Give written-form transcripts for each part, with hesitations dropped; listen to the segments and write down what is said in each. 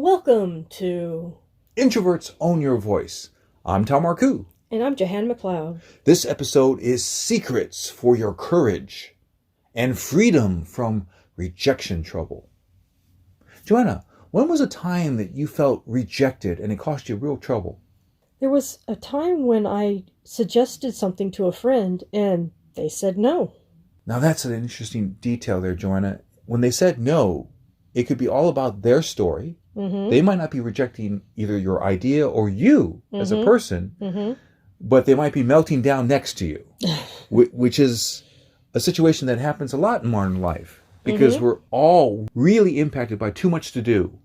Welcome to... Introverts Own Your Voice. I'm Tom Marcoux. And I'm Jahan McLeod. This episode is Secrets for Your Courage and Freedom from Rejection Trouble. Joanna, when was a time that you felt rejected and it cost you real trouble? There was a time when I suggested something to a friend and they said no. Now that's an interesting detail there, Joanna. When they said no, it could be all about their story. Mm-hmm. They might not be rejecting either your idea or you as a person, but they might be melting down next to you, which is a situation that happens a lot in modern life because we're all really impacted by too much to do.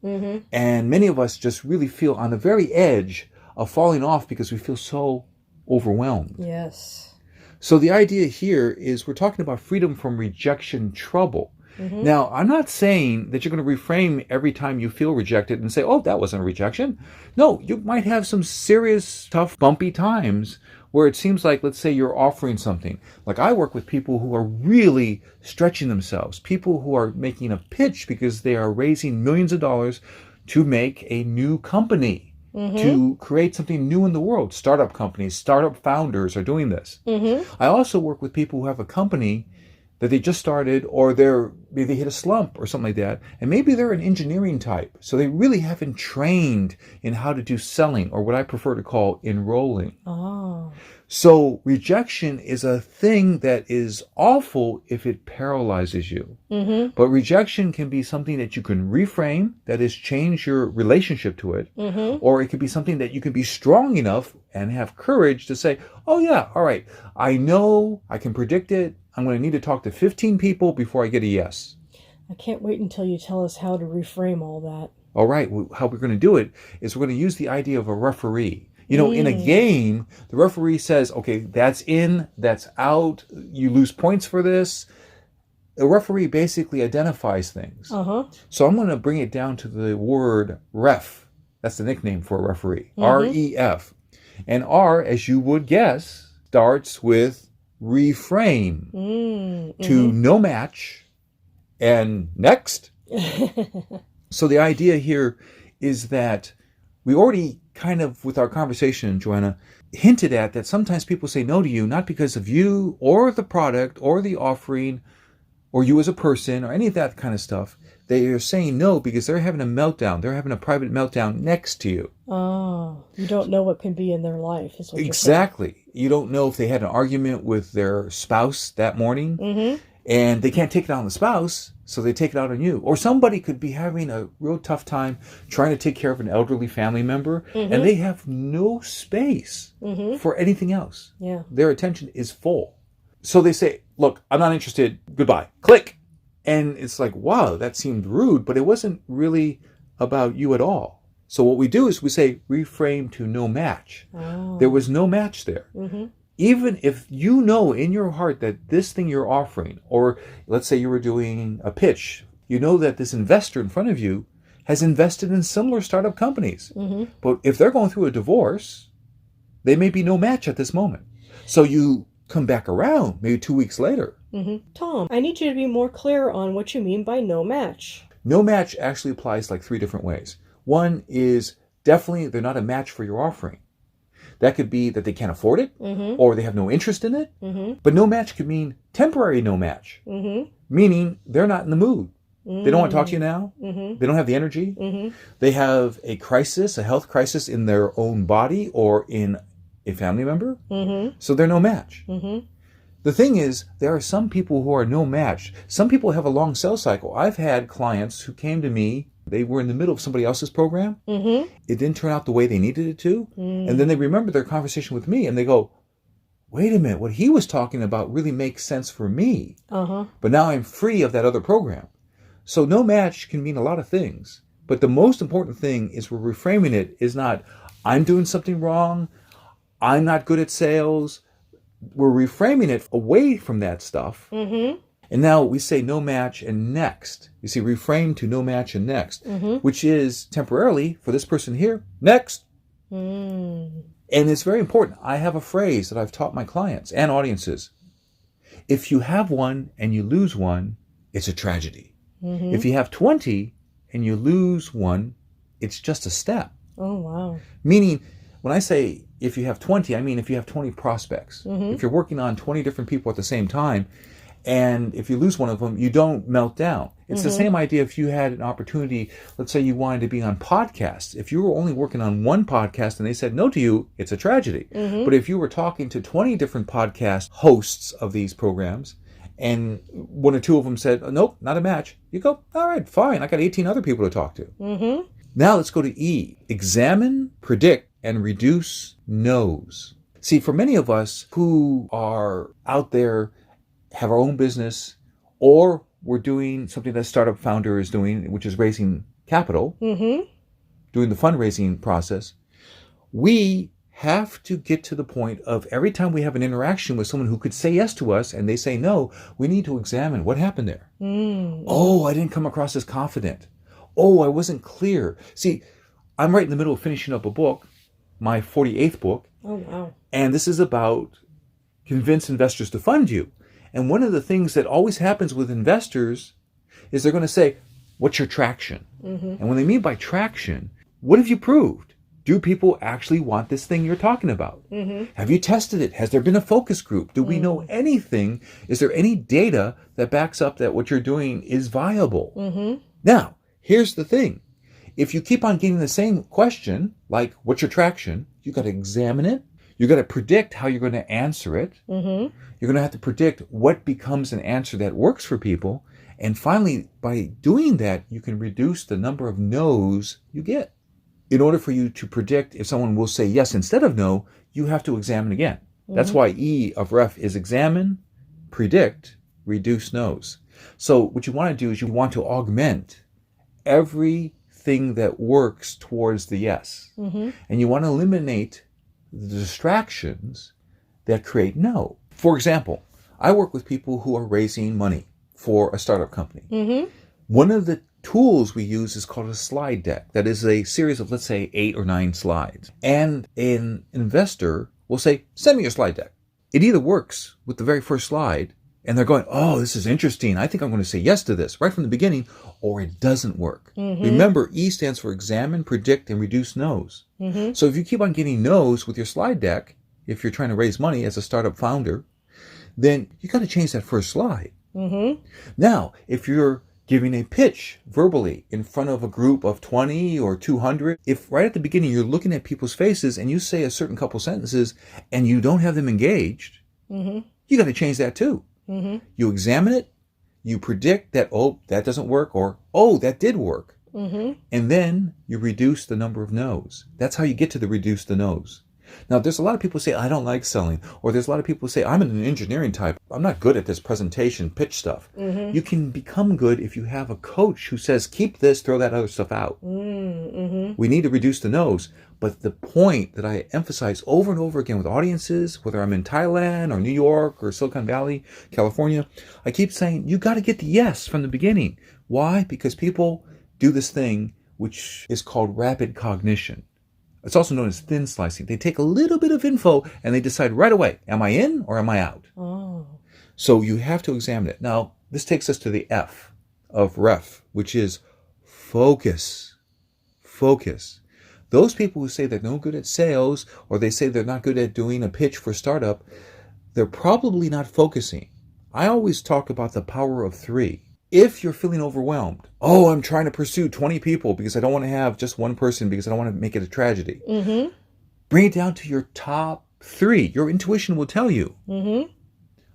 And many of us just really feel on the very edge of falling off because we feel so overwhelmed. Yes. So the idea here is we're talking about freedom from rejection trouble. Now, I'm not saying that you're going to reframe every time you feel rejected and say, oh, that wasn't a rejection. No, you might have some serious, tough, bumpy times where it seems like, let's say you're offering something. Like I work with people who are really stretching themselves, people who are making a pitch because they are raising millions of dollars to make a new company, to create something new in the world. Startup companies, startup founders are doing this. I also work with people who have a company that they just started, or maybe they hit a slump or something like that, and maybe they're an engineering type, so they really haven't trained in how to do selling, or what I prefer to call enrolling. Oh. So rejection is a thing that is awful if it paralyzes you. But rejection can be something that you can reframe, that is, change your relationship to it, or it could be something that you can be strong enough and have courage to say, oh yeah, all right, I know, I can predict it, I'm going to need to talk to 15 people before I get a yes. I can't wait until you tell us how to reframe all that. All right, how we're going to do it is we're going to use the idea of a referee. You know, in a game, the referee says, okay, that's in, that's out, you lose points for this. The referee basically identifies things. So I'm going to bring it down to the word ref. That's the nickname for a referee, R-E-F. And R, as you would guess, starts with reframe, to no match, and next. So the idea here is that we already kind of, with our conversation, Joanna, hinted at that sometimes people say no to you, not because of you or the product or the offering or you as a person or any of that kind of stuff. They are saying no because they're having a meltdown. They're having a private meltdown next to you. Oh, you don't know what can be in their life, is what Exactly. You're saying. You don't know if they had an argument with their spouse that morning, and they can't take it out on the spouse, so they take it out on you. Or somebody could be having a real tough time trying to take care of an elderly family member, and they have no space for anything else. Yeah. Their attention is full. So they say, look, I'm not interested. Goodbye. Click. And it's like, wow, that seemed rude, but it wasn't really about you at all. So what we do is we say reframe to no match. Oh. There was no match there. Even if you know in your heart that this thing you're offering, or let's say you were doing a pitch, you know that this investor in front of you has invested in similar startup companies. But if they're going through a divorce, they may be no match at this moment. So you come back around maybe 2 weeks later. Tom, I need you to be more clear on what you mean by no match. No match actually applies like 3 different ways. One is definitely they're not a match for your offering. That could be that they can't afford it, or they have no interest in it. But no match could mean temporary no match, meaning they're not in the mood. They don't want to talk to you now. They don't have the energy. They have a crisis, a health crisis in their own body or in a family member. So they're no match. The thing is, there are some people who are no match. Some people have a long sales cycle. I've had clients who came to me, they were in the middle of somebody else's program. It didn't turn out the way they needed it to. And then they remember their conversation with me and they go, wait a minute, what he was talking about really makes sense for me. But now I'm free of that other program. So no match can mean a lot of things. But the most important thing is we're reframing it is not, I'm doing something wrong, I'm not good at sales. We're reframing it away from that stuff. And now we say no match and next. You see, reframe to no match and next, which is temporarily for this person here, next. And it's very important. I have a phrase that I've taught my clients and audiences. If you have one and you lose one, it's a tragedy. If you have 20 and you lose one, It's just a step. Oh, wow. Meaning, when I say if you have 20, I mean if you have 20 prospects. If you're working on 20 different people at the same time, and if you lose one of them, you don't melt down. It's the same idea if you had an opportunity, let's say you wanted to be on podcasts. If you were only working on one podcast and they said no to you, it's a tragedy. But if you were talking to 20 different podcast hosts of these programs, and one or two of them said, nope, not a match, you go, all right, fine, I got 18 other people to talk to. Now let's go to E. Examine, predict, and reduce no's. See, for many of us who are out there, have our own business, or we're doing something that startup founder is doing, which is raising capital, doing the fundraising process, we have to get to the point of every time we have an interaction with someone who could say yes to us and they say no, we need to examine what happened there. Oh, I didn't come across as confident. Oh, I wasn't clear. See, I'm right in the middle of finishing up a book, my 48th book. Oh, wow. And this is about convince investors to fund you. And one of the things that always happens with investors is they're going to say, what's your traction? And when they mean by traction, what have you proved? Do people actually want this thing you're talking about? Have you tested it? Has there been a focus group? Do we know anything? Is there any data that backs up that what you're doing is viable? Now, here's the thing. If you keep on getting the same question, like what's your traction, you got to examine it. You got to predict how you're going to answer it. You're going to have to predict what becomes an answer that works for people. And finally, by doing that, you can reduce the number of no's you get. In order for you to predict if someone will say yes instead of no, you have to examine again. That's why E of ref is examine, predict, reduce no's. So what you want to do is you want to augment everything that works towards the yes. And you want to eliminate the distractions that create no. For example, I work with people who are raising money for a startup company. One of the tools we use is called a slide deck. That is a series of, let's say, 8 or 9 slides. And an investor will say, send me your slide deck. It either works with the very first slide, and they're going, oh, this is interesting. I think I'm going to say yes to this right from the beginning, or it doesn't work. Remember, E stands for examine, predict, and reduce no's. So if you keep on getting no's with your slide deck, if you're trying to raise money as a startup founder, then you got to change that first slide. Now, if you're giving a pitch verbally in front of a group of 20 or 200, if right at the beginning you're looking at people's faces and you say a certain couple sentences and you don't have them engaged, you got to change that too. You examine it, you predict that, oh, that doesn't work, or, oh, that did work. And then you reduce the number of no's. That's how you get to the reduce the no's. Now, there's a lot of people who say, I don't like selling. Or there's a lot of people who say, I'm an engineering type. I'm not good at this presentation, pitch stuff. You can become good if you have a coach who says, keep this, throw that other stuff out. We need to reduce the no's. But the point that I emphasize over and over again with audiences, whether I'm in Thailand or New York or Silicon Valley, California, I keep saying, you got to get the yes from the beginning. Why? Because people do this thing which is called rapid cognition. It's also known as thin slicing. They take a little bit of info and they decide right away, am I in or am I out? So you have to examine it. Now, this takes us to the F of ref, which is focus. Focus. Those people who say they're no good at sales, or they say they're not good at doing a pitch for a startup, they're probably not focusing. I always talk about the power of 3. If you're feeling overwhelmed, oh, I'm trying to pursue 20 people because I don't want to have just one person because I don't want to make it a tragedy. Bring it down to your top 3. Your intuition will tell you.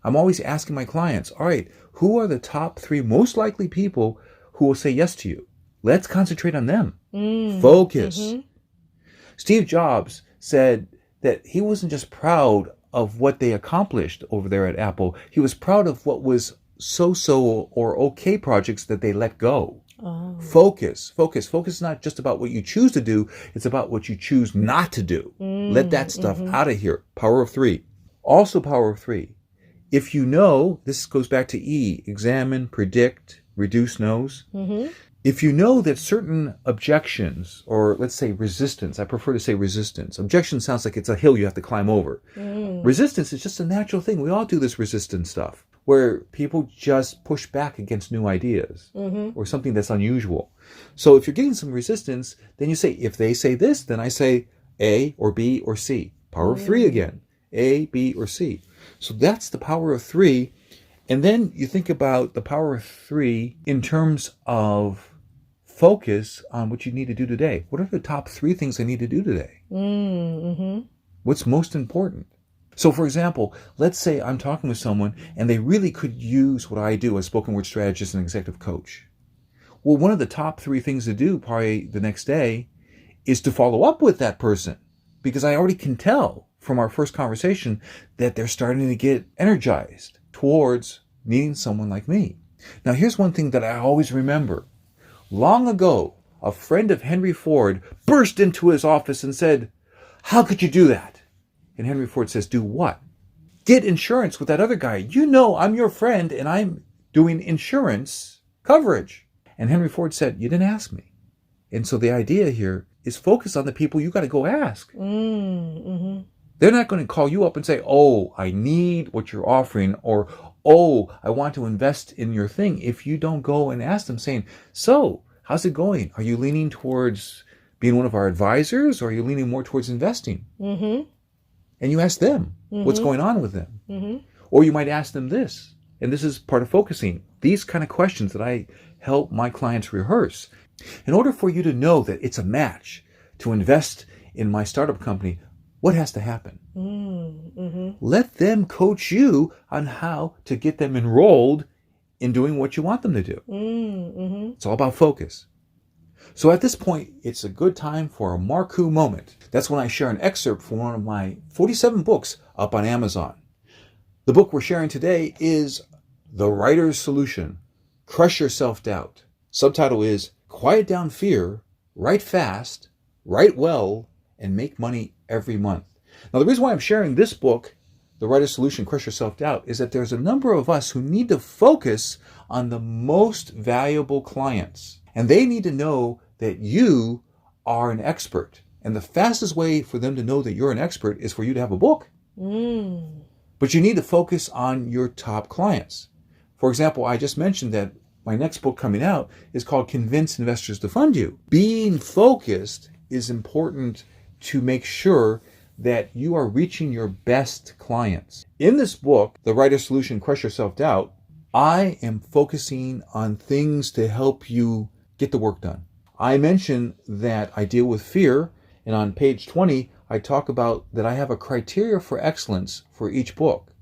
I'm always asking my clients, all right, who are the top 3 most likely people who will say yes to you? Let's concentrate on them. Focus. Steve Jobs said that he wasn't just proud of what they accomplished over there at Apple. He was proud of what was so-so or okay projects that they let go. Focus. Focus is not just about what you choose to do. It's about what you choose not to do. Let that stuff out of here. Power of 3. Also power of 3. If you know, this goes back to E, examine, predict, reduce no's. If you know that certain objections, or let's say resistance, I prefer to say resistance. Objection sounds like it's a hill you have to climb over. Resistance is just a natural thing. We all do this resistance stuff. where people just push back against new ideas or something that's unusual. So if you're getting some resistance, then you say, if they say this, then I say A or B or C. Power of three again. A, B, or C. So that's the power of three. And then you think about the power of three in terms of focus on what you need to do today. What are the top 3 things I need to do today? What's most important? So, for example, let's say I'm talking with someone and they really could use what I do as spoken word strategist and executive coach. Well, one of the top 3 things to do probably the next day is to follow up with that person, because I already can tell from our first conversation that they're starting to get energized towards needing someone like me. Now, here's one thing that I always remember. Long ago, a friend of Henry Ford burst into his office and said, "How could you do that?" And Henry Ford says, "Do what?" "Get insurance with that other guy. You know I'm your friend and I'm doing insurance coverage." And Henry Ford said, "You didn't ask me." And so the idea here is focus on the people you got to go ask. They're not going to call you up and say, "Oh, I need what you're offering," or "Oh, I want to invest in your thing," if you don't go and ask them saying, "So, how's it going? Are you leaning towards being one of our advisors, or are you leaning more towards investing?" And you ask them what's going on with them. Or you might ask them this, and this is part of focusing. These kind of questions that I help my clients rehearse. In order for you to know that it's a match to invest in my startup company, what has to happen? Let them coach you on how to get them enrolled in doing what you want them to do. It's all about focus. So at this point, it's a good time for a Marcoux moment. That's when I share an excerpt from one of my 47 books up on Amazon. The book we're sharing today is The Writer's Solution, Crush Your Self-Doubt. Subtitle is Quiet Down Fear, Write Fast, Write Well, and Make Money Every Month. Now, the reason why I'm sharing this book, The Writer's Solution, Crush Your Self-Doubt, is that there's a number of us who need to focus on the most valuable clients. And they need to know that you are an expert. And the fastest way for them to know that you're an expert is for you to have a book. But you need to focus on your top clients. For example, I just mentioned that my next book coming out is called Convince Investors to Fund You. Being focused is important to make sure that you are reaching your best clients. In this book, The Writer's Solution, Crush Your Self-Doubt, I am focusing on things to help you get the work done. I mentioned that I deal with fear, and on page 20, I talk about that I have a criteria for excellence for each book.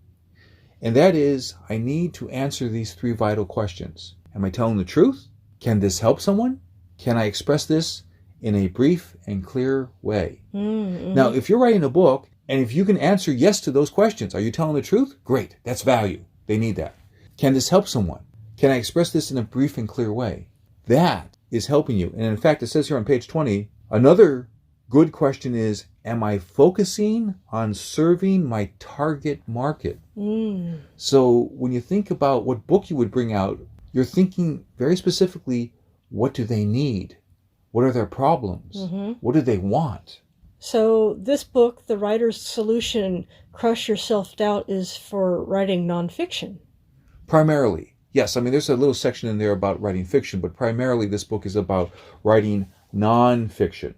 And that is, I need to answer these 3 vital questions. Am I telling the truth? Can this help someone? Can I express this in a brief and clear way? Now, if you're writing a book, and if you can answer yes to those questions, are you telling the truth? Great, that's value. They need that. Can this help someone? Can I express this in a brief and clear way? That is helping you. And in fact, it says here on page 20, another good question is, am I focusing on serving my target market? So when you think about what book you would bring out, you're thinking very specifically, what do they need? What are their problems? What do they want? So this book, The Writer's Solution, Crush Your Self-Doubt, is for writing nonfiction. Primarily, yes. I mean, there's a little section in there about writing fiction, but primarily this book is about writing nonfiction.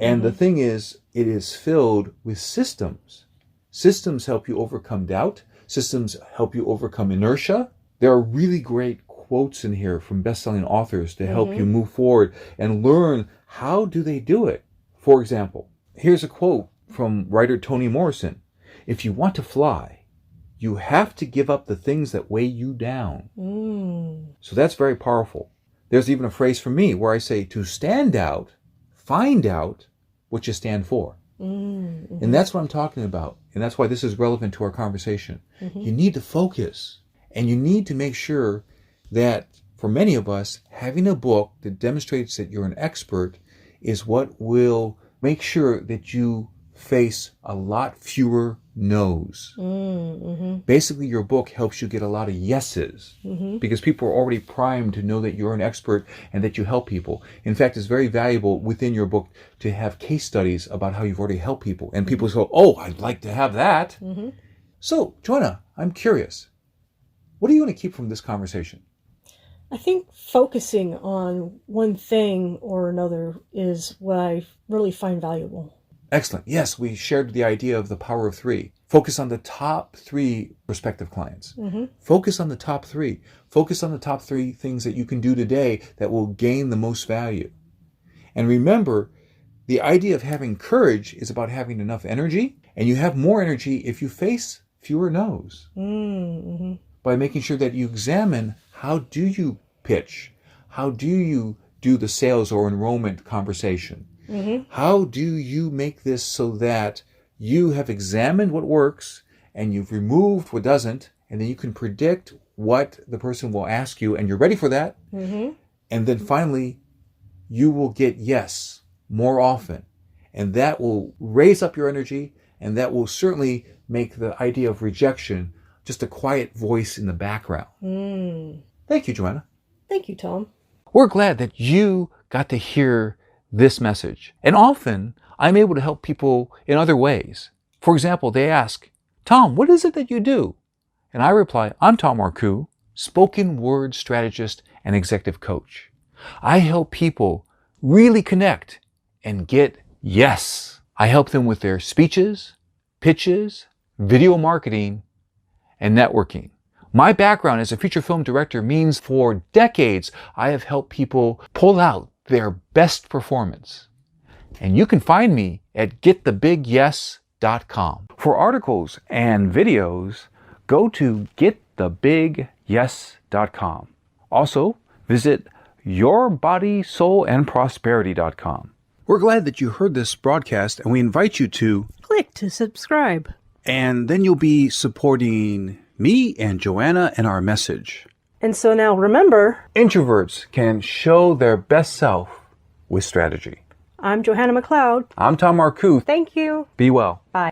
And the thing is, it is filled with systems. Systems help you overcome doubt. Systems help you overcome inertia. There are really great quotes in here from best-selling authors to help you move forward and learn how do they do it. For example, here's a quote from writer Toni Morrison. If you want to fly, you have to give up the things that weigh you down. So that's very powerful. There's even a phrase from me where I say, to stand out, find out what you stand for. And that's what I'm talking about. And that's why this is relevant to our conversation. You need to focus. And you need to make sure that, for many of us, having a book that demonstrates that you're an expert is what will make sure that you face a lot fewer no's. Basically, your book helps you get a lot of yeses because people are already primed to know that you're an expert and that you help people. In fact, it's very valuable within your book to have case studies about how you've already helped people. And people go, oh, I'd like to have that. So, Joanna, I'm curious. What do you want to keep from this conversation? I think focusing on one thing or another is what I really find valuable. Excellent. Yes, we shared the idea of the power of three. Focus on the top three prospective clients. Focus on the top three. Focus on the top three things that you can do today that will gain the most value. And remember, the idea of having courage is about having enough energy, and you have more energy if you face fewer no's. By making sure that you examine, how do you pitch? How do you do the sales or enrollment conversation? How do you make this so that you have examined what works and you've removed what doesn't, and then you can predict what the person will ask you and you're ready for that. And then finally, you will get yes more often. And that will raise up your energy, and that will certainly make the idea of rejection just a quiet voice in the background. Thank you, Joanna. Thank you, Tom. We're glad that you got to hear this message. And often, I'm able to help people in other ways. For example, they ask, Tom, what is it that you do? And I reply, I'm Tom Marcoux, spoken word strategist and executive coach. I help people really connect and get yes. I help them with their speeches, pitches, video marketing, and networking. My background as a feature film director means for decades I have helped people pull out their best performance. And you can find me at getthebigyes.com. For articles and videos, go to getthebigyes.com. Also, visit yourbodysoulandprosperity.com. We're glad that you heard this broadcast, and we invite you to Click to subscribe. and then you'll be supporting me and Joanna and our message. And so now remember, Introverts can show their best self with strategy. I'm Johanna McLeod. I'm Tom Marcoux. Thank you. Be well. Bye.